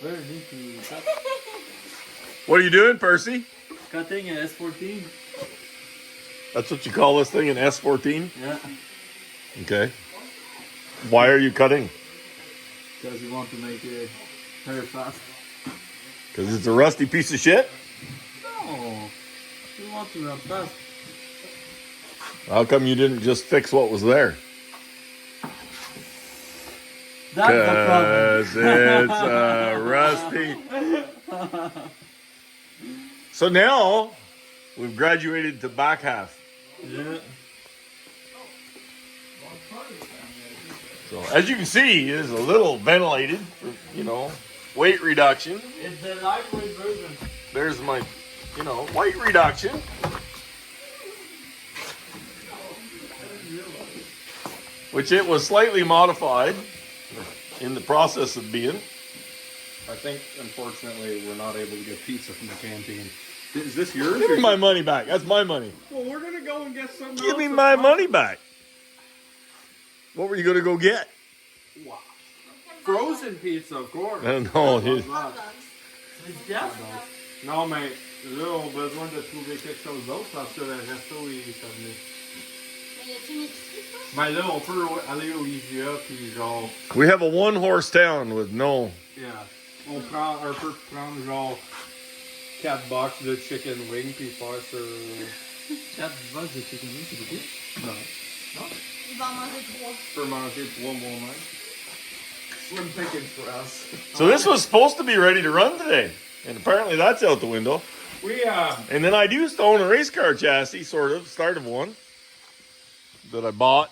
Where need to cut? What are you doing, Percy? Cutting a S14. That's what you call this thing, an S14? Yeah. Okay. Why are you cutting? Because you want to make it very fast. Because it's a rusty piece of shit? No. You want to run fast. How come you didn't just fix what was there? That's the Because it's rusty. So now, we've graduated to back half. Yeah. So as you can see, it is a little ventilated for, weight reduction. It's the lightweight version. There's my, weight reduction. Which it was slightly modified in the process of being. I think, unfortunately, we're not able to get pizza from the canteen. Is this yours? Give me my money back. That's my money. Well, we're going to go and get something Give else. me my money back. What were you going to go get? Wow. Frozen pizza, of course. No, Yeah. Non, mais là, on a besoin de trouver quelque chose d'autre parce que le resto est fermé. Mais y a-t-il une épicerie, toi? Mais là, on peut aller au IGA puis genre... We have a one-horse town with no... Yeah. On peut prendre genre 4 box de chicken wing puis faire sur... 4 box de chicken wing, c'est beaucoup? Non. Il va en manger 3. Je peux manger 3 moi-même. Slim pickings for us. So this was supposed to be ready to run today. And apparently that's out the window. We, And then I do own a race car chassis, sort of, start of one. That I bought.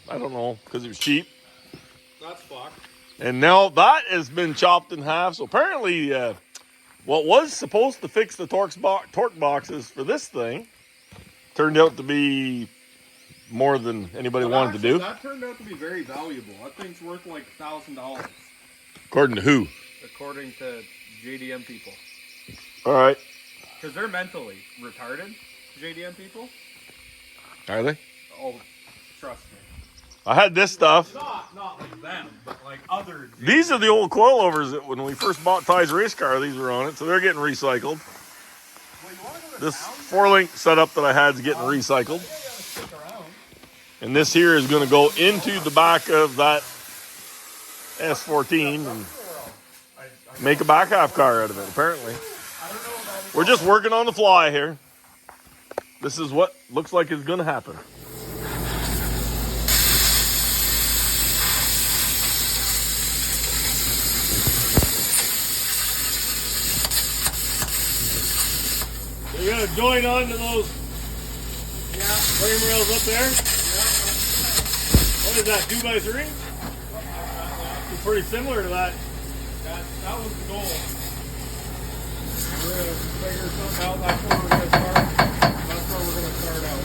I don't know, because it was cheap. that's fucked. And now that has been chopped in half. So apparently, what was supposed to fix the torque boxes for this thing turned out to be more than anybody wanted to do. That turned out to be very valuable. That thing's worth like $1,000. According to who? According to JDM people. All right. Because they're mentally retarded, JDM people. Are they? Oh, trust me. I had this stuff. Not like them, but like other... These are the old coilovers that when we first bought Ty's race car, these were on it. So they're getting recycled. This 4-link setup that I had is getting recycled. And this here is going to go into the back of that S14 and make a back half car out of it, apparently. We're just working on the fly here. This is what looks like is going to happen. So you got to join on to those frame rails up there. What is that, 2x3? It's pretty similar to that. That was the goal. We're going to figure something out. That's where we're going to start. That's where we're going to start out.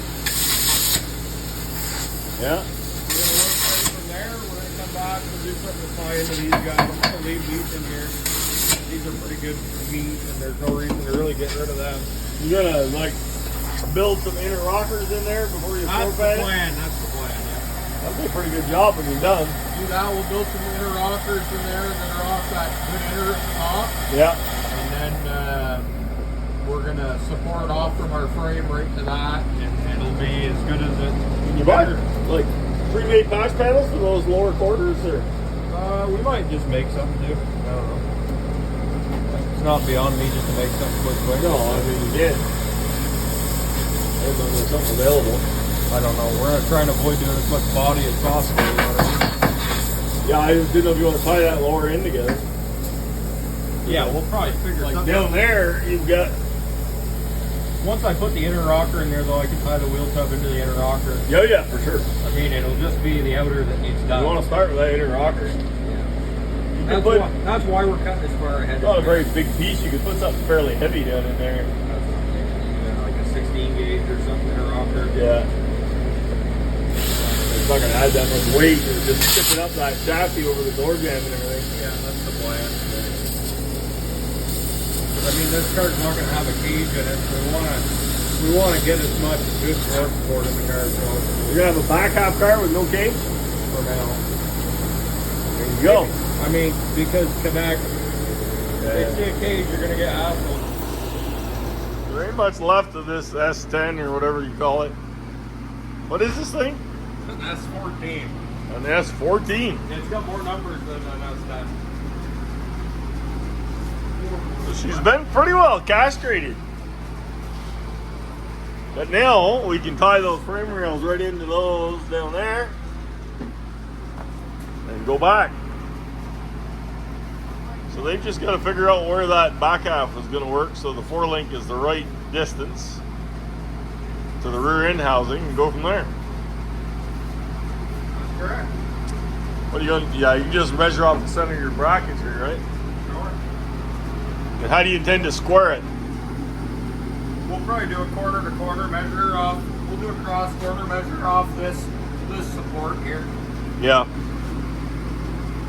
Yeah. We're going to work right from there. We're going to come back and do something to tie into these guys. I'm going to leave these in here. These are pretty good meat, and there's no reason to really get rid of them. You gonna build some inner rockers in there before you That's forfeit the it? plan. That's the plan. Yeah. That'd be a pretty good job when you're done. Do that. We'll build some inner rockers in there that are off that good inner top. Yeah. And then we're going to support off from our frame right to that, and it'll be as good as it. You buy pre-made patch panels for those lower quarters, or? We might just make something too. I don't know. It's not beyond me just to make something quick. No, I mean you did. There's something available. I don't know. We're gonna try and avoid doing as much body as possible. You know what I mean? Yeah, I just didn't know if you want to tie that lower end together. Yeah, we'll probably figure Like something down out. there, you've got. Once I put the inner rocker in there, though, I can tie the wheel tub into the inner rocker. Yeah, for sure. I mean, it'll just be the outer that needs done. You want to start with that inner rocker. That's why we're cutting this far ahead. It's not a very big piece. You could put something fairly heavy down in there. Like a 16 gauge or something in a rocker. Yeah. It's not going to add that much weight. It's just sticking up that chassis over the door jam and everything. Yeah, that's the plan. I mean, this car's not going to have a cage in it. We want to get as much good torque support in the car as possible. You're going to have a back half car with no cage? For now. There you go. I mean, because Quebec, If they see a cage, you're gonna get hassled. There ain't much left of this S10 or whatever you call it. What is this thing? That's 14. An S14. It's got more numbers than an S10. So she's been pretty well castrated. But now we can tie those frame rails right into those down there and go back. So they've just got to figure out where that back half is going to work so the 4-link is the right distance to the rear end housing and go from there. That's correct. What are you going to, yeah, you can just measure off the center of your brackets here, right? Sure. And how do you intend to square it? We'll probably do a corner to corner measure off. We'll do a cross corner measure off this support here. Yeah.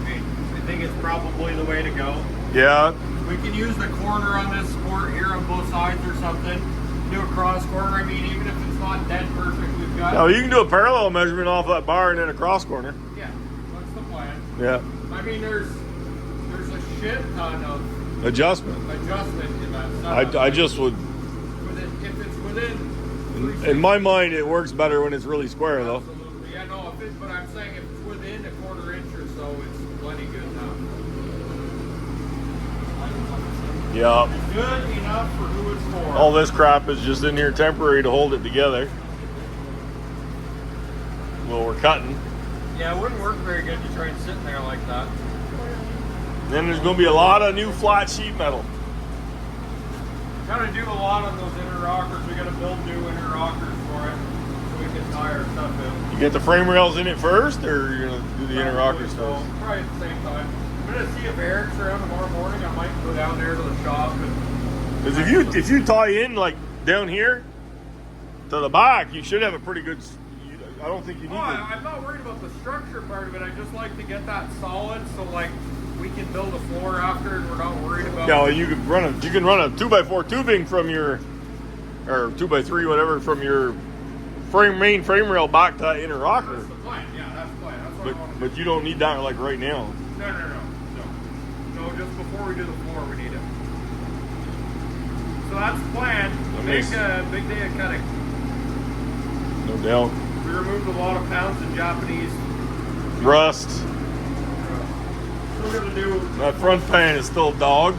I think it's probably the way to go. Yeah. We can use the corner on this support here on both sides or something. Do a cross corner. I mean, even if it's not dead perfect, we've got. No, you can do a parallel measurement off that bar and then a cross corner. Yeah, that's the plan. Yeah. I mean, there's a shit ton of Adjustment. adjustment in that stuff. I just would, If it's within. in my mind, it works better when it's really square though. Absolutely. Yeah, no, but I'm saying if it's within a quarter inch or so, it's plenty good enough. Yeah. It's good enough for who it's for. All this crap is just in here temporary to hold it together. Well, we're cutting. Yeah, it wouldn't work very good to try and sit in there like that. Then there's going to be a lot of new flat sheet metal. Gotta do a lot on those inner rockers. We gotta build new inner rockers for it so we can tie our stuff in. You get the frame rails in it first, or you're going to do the inner rockers So, first? probably at the same time. I'm gonna see if Eric's around tomorrow morning. I might go down there to the shop and. Because if you tie in like down here to the back, you should have a pretty good. I don't think you need. I'm not worried about the structure part of it. I just like to get that solid so like we can build a floor after and we're not worried about. Yeah, well, you can run a 2x4 tubing from your, or 2x3 whatever from your main frame rail back to that inner rocker. That's the plan. Yeah, that's the plan. That's what I want to do. But you don't need that like right now. No. No, just before we do the floor, we need it. So that's the plan. Big day of cutting. No doubt. We removed a lot of pounds of Japanese. Rust. We're gonna do That front pan is still a dog.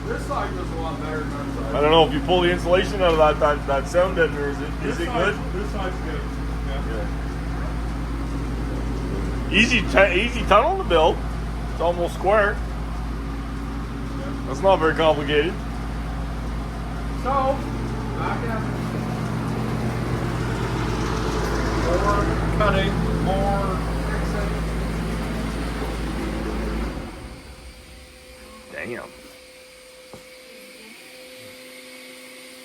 this side was a lot better than that side. I don't know if you pull the insulation out of that sound deadener. Is it good? This side's good. Yeah. Easy tunnel to build. It's almost square. That's not very complicated. So, back at it. More cutting, more fixing. Damn.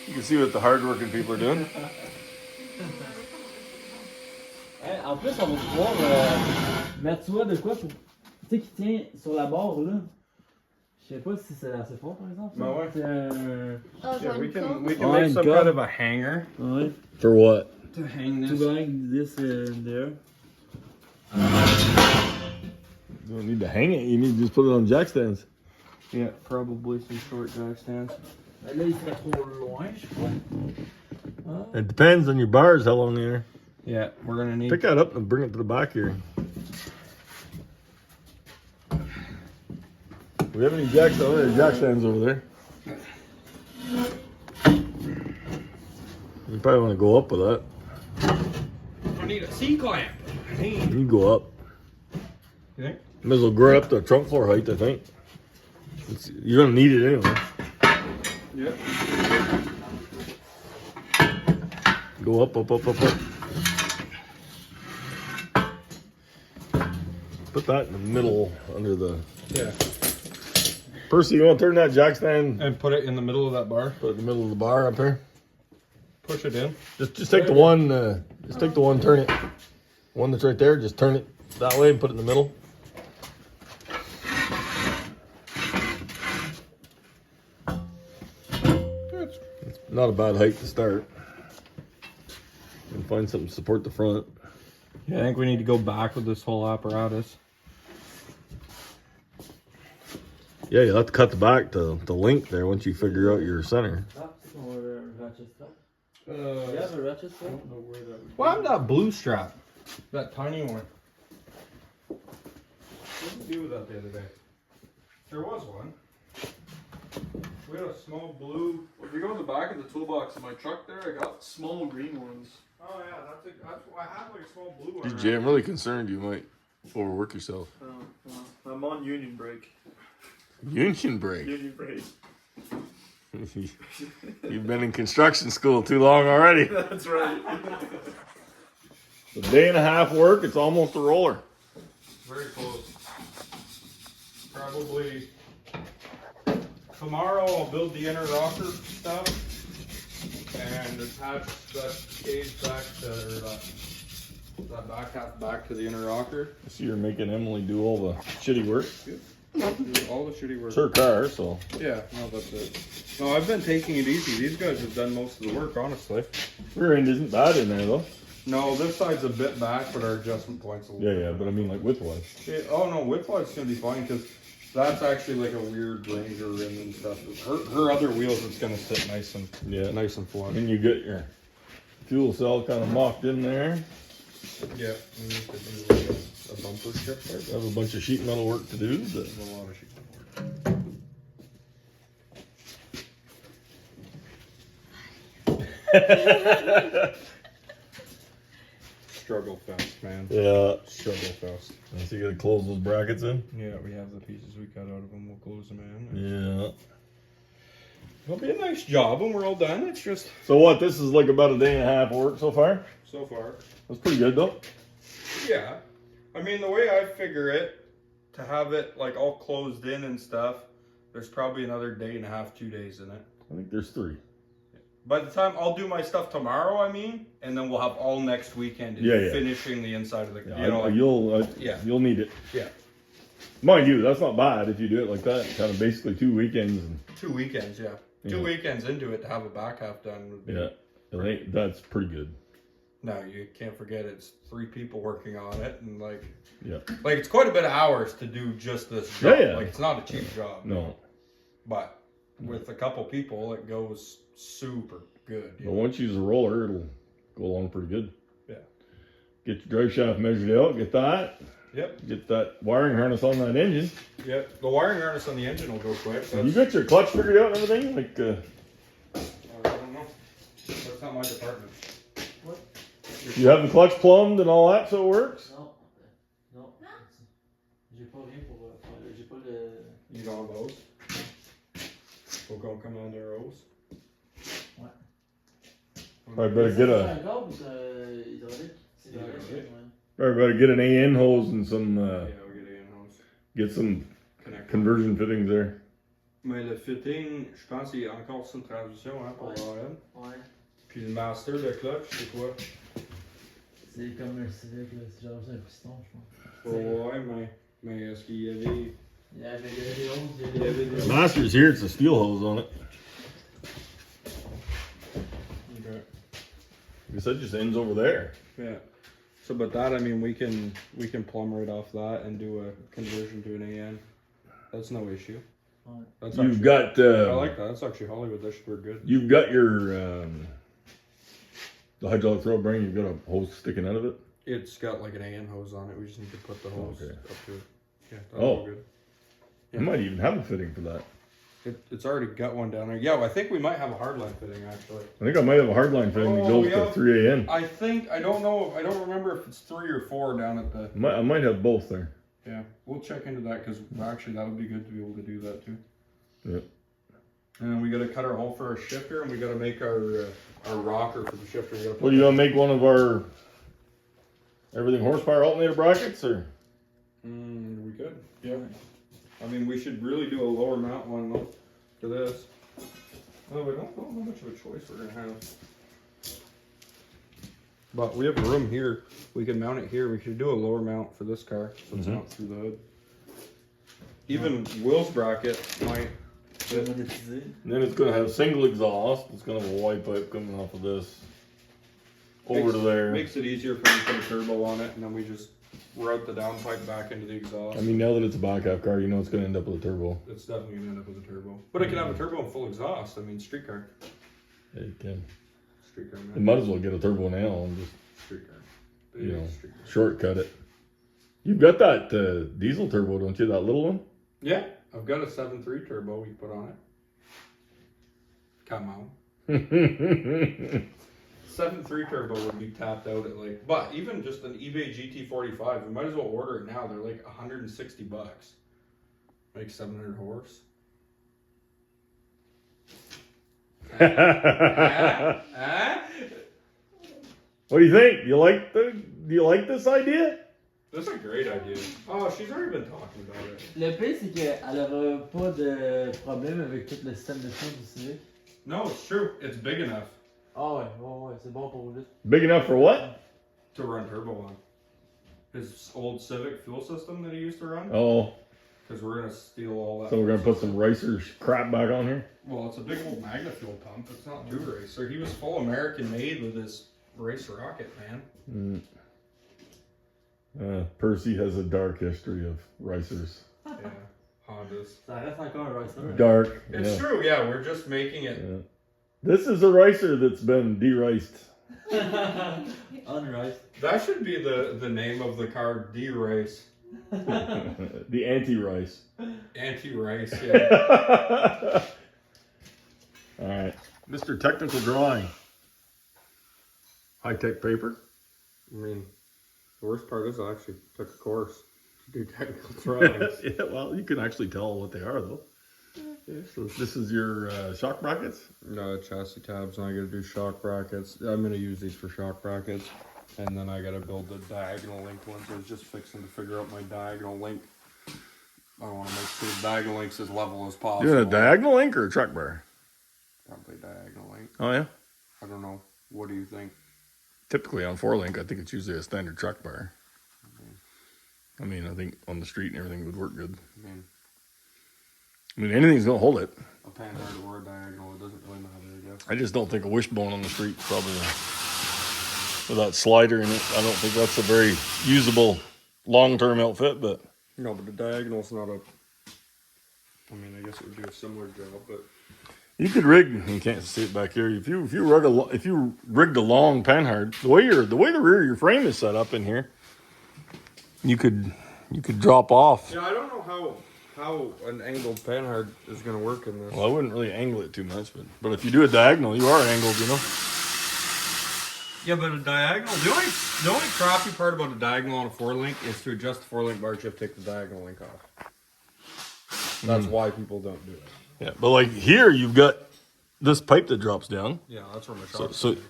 You can see what the hardworking people are doing. En plus, on va pouvoir mettre soit de quoi pour. Tu sais, qui tient sur la barre là. Je sais pas si c'est assez fort par exemple. Ben ouais. C'est un. Oh, Yeah, we can Oh, make and some go. kind of a hanger Ouais. For what? to hang To this. go like this there. You don't need to hang it. You need to just put it on jack stands. Yeah, probably some short jack stands. Là, il serait trop loin, je crois. It depends on your bars how long they are. Yeah, we're gonna need. Pick that up and bring it to the back here. We have any jack stands over there? You probably want to go up with that. I need a C-clamp. You can go up. You think? Might as well grow it up to trunk floor height, I think. You're gonna need it anyway. Yeah. Go up. Put that in the middle under the. Yeah. Percy, you want to turn that jack stand? And put it in the middle of that bar. Put it in the middle of the bar up there. Push it in. Just take the one. Just take the one. Turn it. One that's right there. Just turn it that way and put it in the middle. It's not a bad height to start. And find something to support the front. Yeah, I think we need to go back with this whole apparatus. Yeah, you'll have to cut the back to link there once you figure out your center. Ah, c'est ton ratchet strap. Uh, You have a ratchet I strap? don't know where that would be. Well, I'm that blue strap. That tiny one. What did we do with that the other day? There was one. We had a small blue. If you go in the back of the toolbox in my truck there, I got small green ones. Oh yeah, that's I had like a small blue one. DJ, I'm really concerned you might overwork yourself. I'm on union break. Union break. Union break. You've been in construction school too long already. That's right. It's a day and a half work. It's almost a roller. Very close. Probably tomorrow I'll build the inner rocker stuff and attach that cage back to that back half back to the inner rocker. So you're making Emily do all the shitty work. Do all the shitty work. It's her car, so. Yeah, no, that's it. No, I've been taking it easy. These guys have done most of the work, honestly. Rear end isn't bad in there though. No, this side's a bit back, but our adjustment point's a little Yeah, but I mean like width-wise. Yeah, oh no, width-wise it's gonna be fine because that's actually like a weird Ranger rim and stuff. Her other wheels, it's gonna sit nice and flush. And you get your fuel cell kind of mocked in there. Yeah, we need to do like a bumper strip there. I have a bunch of sheet metal work to do. But There's a lot of sheet metal. Struggle fest, man. yeah. Struggle fest. So you gotta close those brackets in. Yeah, we have the pieces we cut out of them. We'll close them in. Yeah. It'll be a nice job when we're all done. It's just So what? This is like about a day and a half work so far. so far. That's pretty good though. Yeah. I mean, the way I figure it, to have it like all closed in and stuff, there's probably another day and a half, 2 days in it. I think there's 3. By the time I'll do my stuff tomorrow, I mean, and then we'll have all next weekend in Yeah. finishing the inside of the, Yeah, you know, like, you'll need it. yeah, Mind you, that's not bad if you do it like that. Kind of basically 2 weekends. And, 2 weekends, yeah. Yeah. 2 weekends into it to have a back half done would be, yeah, I think that's pretty good. no, you can't forget it's 3 people working on it, and like Yeah. it's quite a bit of hours to do just this job. Yeah. Like, it's not a cheap job. No. But with a couple people, it goes super good. you But know? once you use a roller, it'll go along pretty good. Yeah. Get your drive shaft measured out. Get that. Yep. Get that wiring harness on that engine. Yep. The wiring harness on the engine will go quick. You got your clutch figured out and everything? Like, I don't know. That's not my department. you have the clutch plumbed and all that so it works? Non. Non. J'ai pas rien pour faire. J'ai pas le. You don't have those? We'll go command arrows. Ouais. Probably better get a. C'est un câble ou c'est hydraulique? C'est hydraulique, Hydraulique. ouais. Probably better get an AN hose and some. Yeah, we'll get it in-house. Get some Connect. conversion fittings there. Mais le fitting, je pense qu'il y a encore une transition hein, pour Ouais. l'AM. Ouais. Puis le master de clutch, c'est quoi? C'est comme un civique, là. C'est genre un piston, je pense. Oh, ouais, mais est-ce qu'il y avait. Il y avait des hausses, il y Il y avait avait des des- Master's here, it's a steel hose on it. Okay. I guess that just ends over there. Yeah. So, but that, I mean, we can plumb right off that and do a conversion to an AN. That's no issue. Ouais. That's You've actually, got I like that. That's actually Hollywood. That should work good. you've got your the hydraulic throw bearing. You've got a hose sticking out of it. It's got like an AN hose on it. We just need to put the hose Okay. up to it. Yeah, that'll Oh. be good. You might even have a fitting for that. It's already got one down there. Yeah, I think we might have a hardline fitting actually. I think I might have a hardline fitting that Oh, goes yeah. to 3AN. I don't remember if it's 3 or 4 down at the. I might have both there. Yeah, we'll check into that because actually that would be good to be able to do that too. Yep. And then we got to cut our hole for our shifter, and we got to make our rocker for the shifter. We gotta put What, you gonna make one of our everything horsepower alternator brackets or? we could. Yeah. I mean, we should really do a lower mount one though for this. Well, we don't know how much of a choice we're gonna have. But we have room here. We can mount it here. We should do a lower mount for this car, so it's not through the hood. Even Will's bracket might. monétisé. And then it's gonna have single exhaust. It's gonna have a wide pipe coming off of this over to there. Makes it easier for me to put a turbo on it, and then we just route the downpipe back into the exhaust. I mean, now that it's a back half car, you know it's going to end up with a turbo. It's definitely gonna end up with a turbo, but it can have a turbo and full exhaust. I mean, street car. Yeah, you can. Street car, You man. might as well get a turbo now and just, Street car. you know, Street car. shortcut it. You've got that diesel turbo, don't you? That little one? Yeah, I've got a 7.3 turbo we put on it. Come on. 7.3 turbo would be tapped out at like, but even just an eBay GT45, we might as well order it now. They're like $160. Like 700 horse. What do you think? Do you like this idea? That's a great idea. Oh, she's already been talking about it. Le pire, c'est qu'elle aura pas de problème avec tout le système de son du Civic. No, it's true. It's big enough Ah ouais, c'est bon pour vite. Big enough for what? to run turbo on. His old Civic fuel system that he used to run. Oh, Because we're gonna steal all that. so we're gonna put some racers crap back on here. Well, it's a big old Magna fuel pump. It's not two racer. He was full American made with his race rocket, man. Percy has a dark history of racers. Yeah, Hondas. Ça reste encore un Ricer. Dark. It's yeah. true. Yeah, we're just making it. Yeah. This is a racer that's been de-raced. Unriced. That should be the name of the car. D-Race. The anti-race. Anti-race. Yeah. All right, Mr. Technical Drawing. High-tech paper. I mean, the worst part is I actually took a course to do technical drawings. Yeah, well, you can actually tell what they are, though. So this is your shock brackets? No, chassis tabs, and I gotta do shock brackets. I'm gonna use these for shock brackets, and then I gotta build the diagonal link ones. I was just fixing to figure out my diagonal link. I want to make sure the diagonal link's as level as possible. You want a diagonal link or a truck bar? Probably diagonal link. Oh, yeah? I don't know. What do you think? Typically on 4-link, I think it's usually a standard truck bar. I mean, I think on the street and everything would work good. I mean, anything's going to hold it. A panhard or a diagonal, it doesn't really matter, I guess. I just don't think a wishbone on the street probably with that slider in it. I don't think that's a very usable long-term outfit, but No, but the diagonal's not a... I mean, I guess it would do a similar job, but... you could rig. You can't see it back here. If you rigged a long panhard, the way the rear of your frame is set up in here, you could drop off. Yeah, I don't know how an angled panhard is going to work in this. Well, I wouldn't really angle it too much, but if you do a diagonal, you are angled, you know. Yeah, but a diagonal, the only crappy part about a diagonal on a 4-link is to adjust the 4-link bar, you have to take the diagonal link off. That's why people don't do it. Yeah, but like here, you've got this pipe that drops down. Yeah, that's where my shock's So gonna be.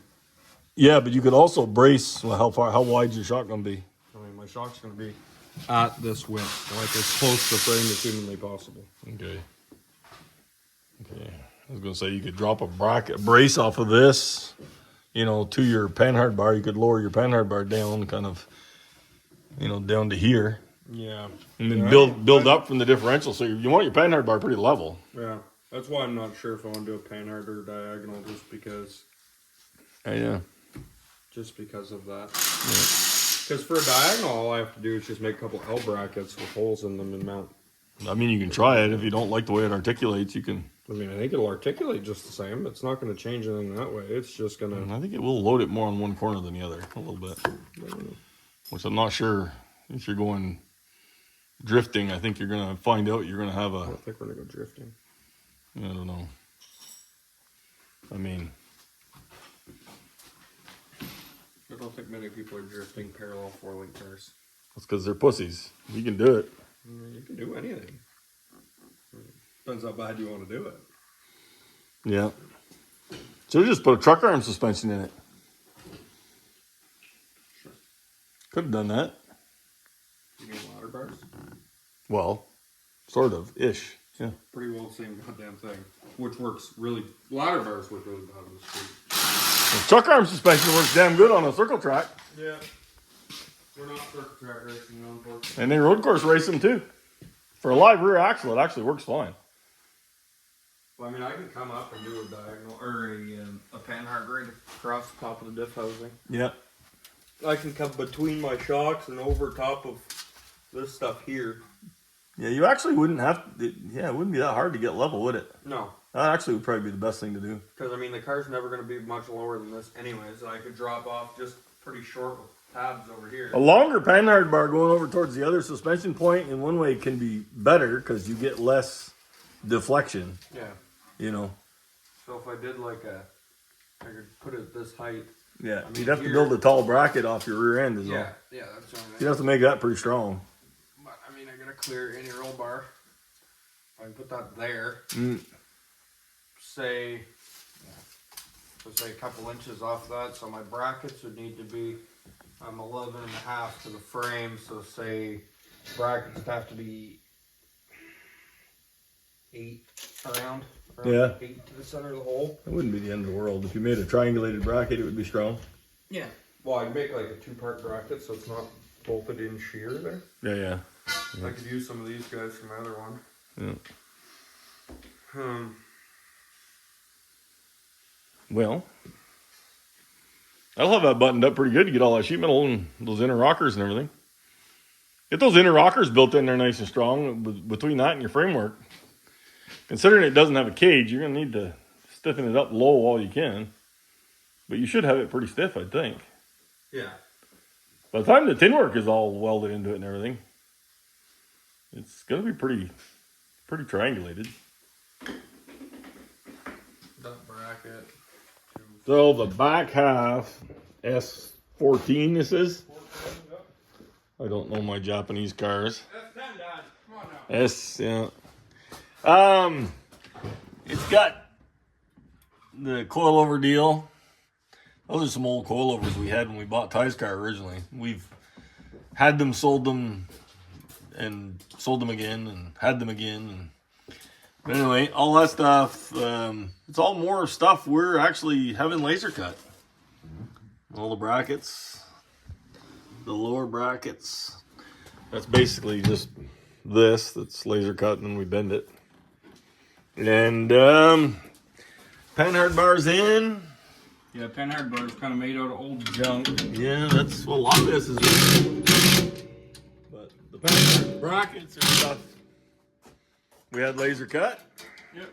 yeah, but you could also brace. Well, how wide's your shock gonna be? I mean, my shock's going to be at this width, like as close to the frame as humanly possible. Okay. I was gonna say you could drop a brace off of this, you know, to your panhard bar. You could lower your panhard bar down, kind of, you know, down to here, Yeah. and then build up from the differential. So you want your panhard bar pretty level. Yeah. That's why I'm not sure if I want to do a panhard or diagonal, just because of that. Because for a diagonal, all I have to do is just make a couple L brackets with holes in them and mount. I mean, you can try it. If you don't like the way it articulates, you can. I mean, I think it'll articulate just the same. It's not going to change anything that way. It's just going to... I think it will load it more on one corner than the other a little bit. Which I'm not sure if you're going drifting. I think you're gonna find out you're gonna have I don't think we're going to go drifting. I don't know. I mean, I don't think many people are drifting parallel 4-link cars. it's because they're pussies. You can do it. You can do anything. Depends how bad you want to do it. Yeah. So just put a truck arm suspension in it. Sure. Could have done that. You mean ladder bars? Well, sort of ish. Yeah. Pretty well the same goddamn thing. Which works really... Ladder bars work really bad on the street. Well, truck arm suspension works damn good on a circle track, Yeah. We're not circuit track racing, unfortunately. and they road course race them too. For a live rear axle, it actually works fine. Well, I mean, I can come up and do a diagonal or a panhard right across the top of the diff housing. Yeah. I can come between my shocks and over top of this stuff here. Yeah, you actually wouldn't have. Yeah, it wouldn't be that hard to get level, would it? No, That actually would probably be the best thing to do. because I mean the car's never going to be much lower than this anyways. I could drop off just pretty short with tabs over here. A longer panhard bar going over towards the other suspension point in one way can be better because you get less deflection. Yeah. You know. So if I did like I could put it this height. Yeah, I mean, you'd have to here- build a tall bracket off your rear end as well. Yeah, that's what I mean. You'd have to make that pretty strong. But I mean, I got a clear any roll bar. I can put that there. Mm. Say, let's say a couple inches off that. So my brackets would need to be 11.5 to the frame. So say brackets would have to be 8 around. Yeah. 8 to the center of the hole. It wouldn't be the end of the world. If you made a triangulated bracket, it would be strong. Yeah. Well, I'd make like a 2-part bracket so it's not bolted in shear there. Yeah. I could use some of these guys from the other one. Yeah. Well, I'll have that buttoned up pretty good to get all that sheet metal and those inner rockers and everything. Get those inner rockers built in there nice and strong between that and your framework. Considering it doesn't have a cage, you're going to need to stiffen it up low all you can. But you should have it pretty stiff, I think. Yeah. By the time the tin work is all welded into it and everything, it's going to be pretty triangulated. That bracket. So the back half, S14 this is. I don't know my Japanese cars. S10, Dad. Come on now. S, yeah. It's got the coilover deal. Those are some old coilovers we had when we bought Ty's car originally. We've had them, sold them, and sold them again, and had them again. And but anyway, all that stuff, it's all more stuff we're actually having laser cut. All the brackets, the lower brackets. That's basically just this that's laser cut, and then we bend it. And panhard bars in. Yeah, panhard bar is kind of made out of old junk. Yeah, that's what a lot of this is. But the panhard brackets and stuff we had laser cut. Yep.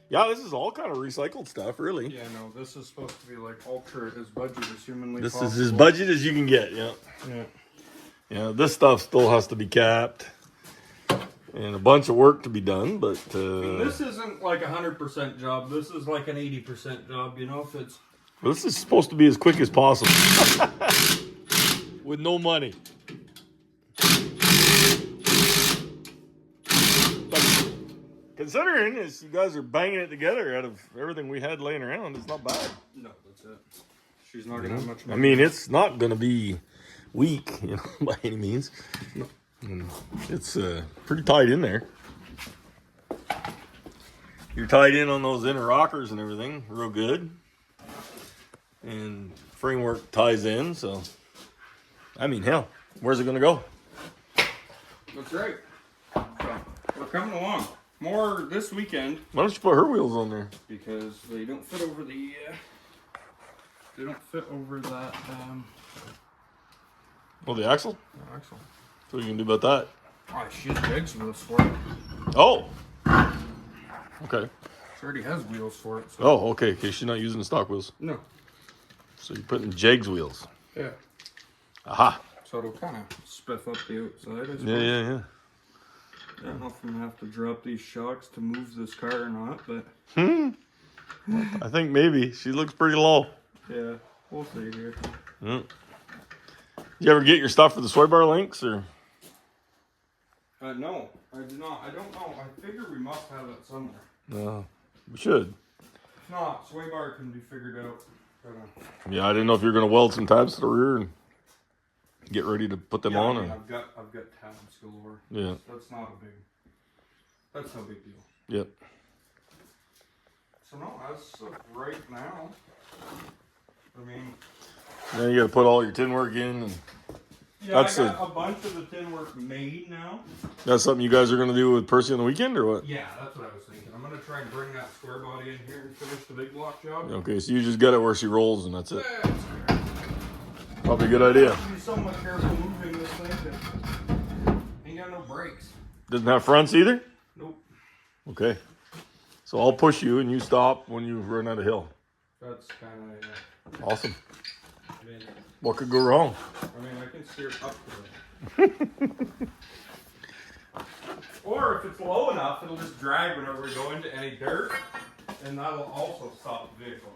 Yeah, this is all kind of recycled stuff, really. Yeah, no, this is supposed to be like ultra as budget as humanly This possible. is as budget as you can get. Yeah. Yeah, this stuff still has to be capped. And a bunch of work to be done, but This isn't like 100% job. This is like an 80% job. You know, if it's this is supposed to be as quick as possible. With no money. But considering as you guys are banging it together out of everything we had laying around, it's not bad. no, that's it. She's not gonna have much I money. mean, it's not going to be weak, you know, by any means. No. It's pretty tight in there. You're tied in on those inner rockers and everything, real good. And framework ties in, so I mean, hell, where's it going to go? That's right. So, we're coming along. More this weekend Why don't you put her wheels on there? because they don't fit over the. They don't fit over that Oh, the axle? axle. So what you can do about that? Oh, she has jegs wheels for it. Oh. Okay. She already has wheels for it. So. Oh, okay. Okay, she's not using the stock wheels. No. So you're putting Jegs wheels. Yeah. Aha. So it'll kind of spiff up the outside. I suppose. Yeah. I don't know if I'm gonna have to drop these shocks to move this car or not, but I think maybe. She looks pretty low. yeah, we'll see here. Mm. Did you ever get your stuff for the sway bar links or? No, I did not. I don't know. I figure we must have it somewhere. No. We should. If not, sway bar can be figured out. Yeah, I didn't know if you were going to weld some tabs to the rear and get ready to put them Yeah, on. I mean, Or... I've got tabs galore. Yeah. That's not a big. That's no big deal. Yep. So no, as of right now, I mean, Now you got to put all your tin work in and Yeah, That's I got a bunch of the tin work made now. That's something you guys are gonna do with Percy on the weekend, or what? Yeah, that's what I was thinking. I'm gonna try and bring that square body in here and finish the big block job. Okay, so you just get it where she rolls, and that's it. Yeah, it's Probably a good idea. be somewhat careful moving this thing. 'Cause ain't got no brakes. Doesn't have fronts either. Nope. Okay. So I'll push you, and you stop when you run out of hill. That's kind of. Awesome. I mean, What could go wrong? I can steer up to it. Or if it's low enough, it'll just drag whenever we go into any dirt, and that'll also stop the vehicle.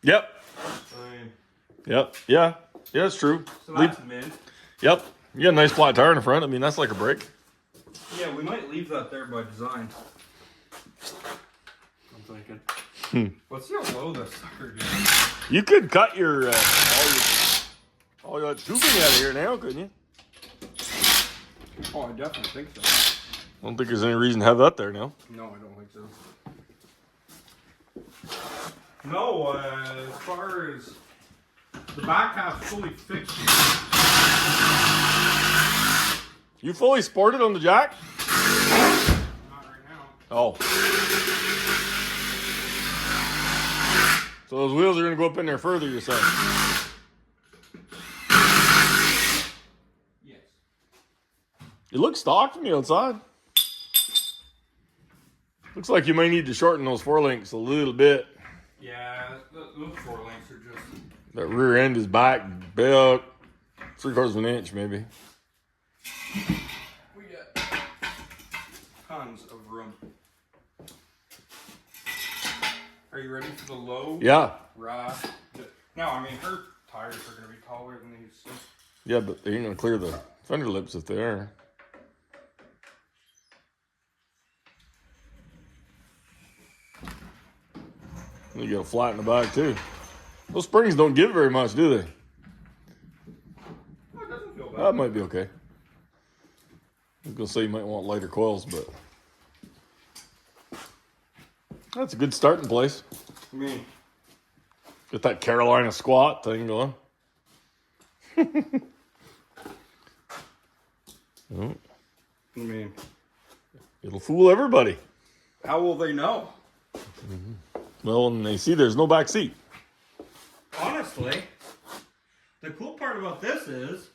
Yep. I mean, Yep. Yeah. Yeah, it's true. so that's mint. Yep. You got a nice flat tire in the front. I mean, that's like a brake. Yeah, we might leave that there by design. I'm thinking. Let's see how low this sucker gets. You could cut your all your tubing out of here now, couldn't you? Oh, I definitely think so. I don't think there's any reason to have that there now. No, I don't think so. No, as far as the back half's fully fixed. You fully sported on the jack? Not right now. Oh. So those wheels are going to go up in there further, you're saying? Yes. It looks stock from the outside. Looks like you might need to shorten those 4 links a little bit. Yeah, those 4 links are just. That rear end is back about 3/4 of an inch, maybe. We got tons of room. Are you ready for the low? Yeah. Right. Now, I mean, her tires are going to be taller than these. So. Yeah, but they ain't going to clear the fender lips if they are. You got a flat in the back, too. Those springs don't give very much, do they? Oh, it doesn't feel bad. That might be okay. I was going to say you might want lighter coils, but that's a good starting place. I mean, Get that Carolina squat thing going. Oh, I mean, it'll fool everybody. how will they know? Well, when they see there's no back seat. Honestly, the cool part about this is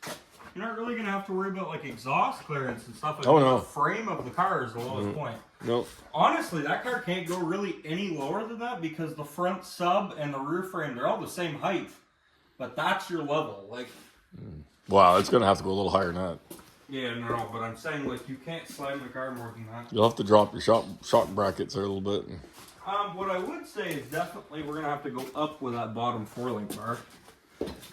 you're not really going to have to worry about like exhaust clearance and stuff like Oh, that. no. The frame of the car is the lowest point. No. Honestly, that car can't go really any lower than that because the front sub and the rear frame, they're all the same height. But that's your level. Like, Wow, it's going to have to go a little higher than that. yeah, no, but I'm saying like you can't slam the car more than that. You'll have to drop your shock brackets there a little bit. What I would say is definitely we're going to have to go up with that bottom 4-link bar.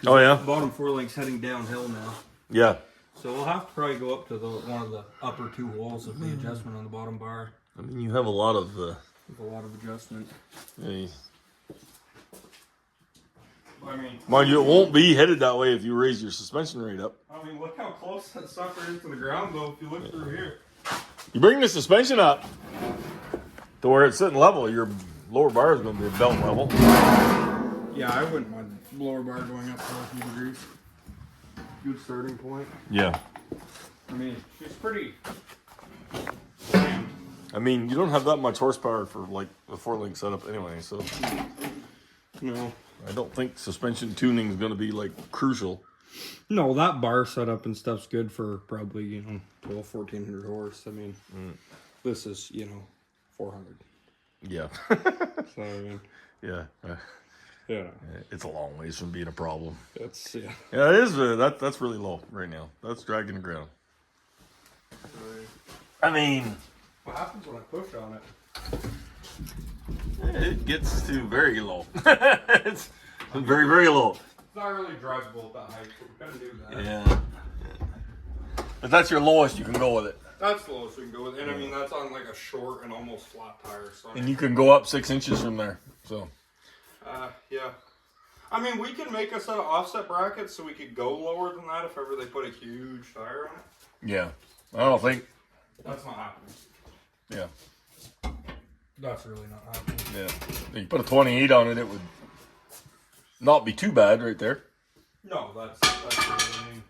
Oh, yeah? The bottom 4-link's heading downhill now. Yeah. So we'll have to probably go up to one of the upper 2 holes of the adjustment on the bottom bar. I mean, you have a lot of... With a lot of adjustment. I mean, mind you, it won't be headed that way if you raise your suspension rate up. I mean, look how close that sucker is to the ground, though, if you look through here. You bring the suspension up to where it's sitting level, your lower bar is going to be belt level. Yeah, I wouldn't mind the lower bar going up 4 degrees. Good starting point. Yeah. I mean, she's pretty. I mean, you don't have that much horsepower for like a 4-link setup anyway, so No. I don't think suspension tuning is going to be like crucial. No, that bar setup and stuff's good for probably, 1,200-1,400 horse. I mean, this is, 400. Yeah. So, I mean, Yeah. yeah, It's a long ways from being a problem. it's, yeah. Yeah, it is. That's really low right now. That's dragging the ground. I mean, What happens when I push on it? it gets to very low. It's very, very low. It's not really drivable at that height, so we gotta do that. Yeah. But that's your lowest you can go with it. That's the lowest we can go with, and I mean that's on like a short and almost flat tire. So And you can go up 6 inches from there. So. yeah. I mean, we can make a set of offset brackets so we could go lower than that if ever they put a huge tire on it. Yeah. I don't think. That's not happening. Yeah. That's really not happening. Yeah. If you put a 28 on it, it would not be too bad right there. No, that's really, I mean,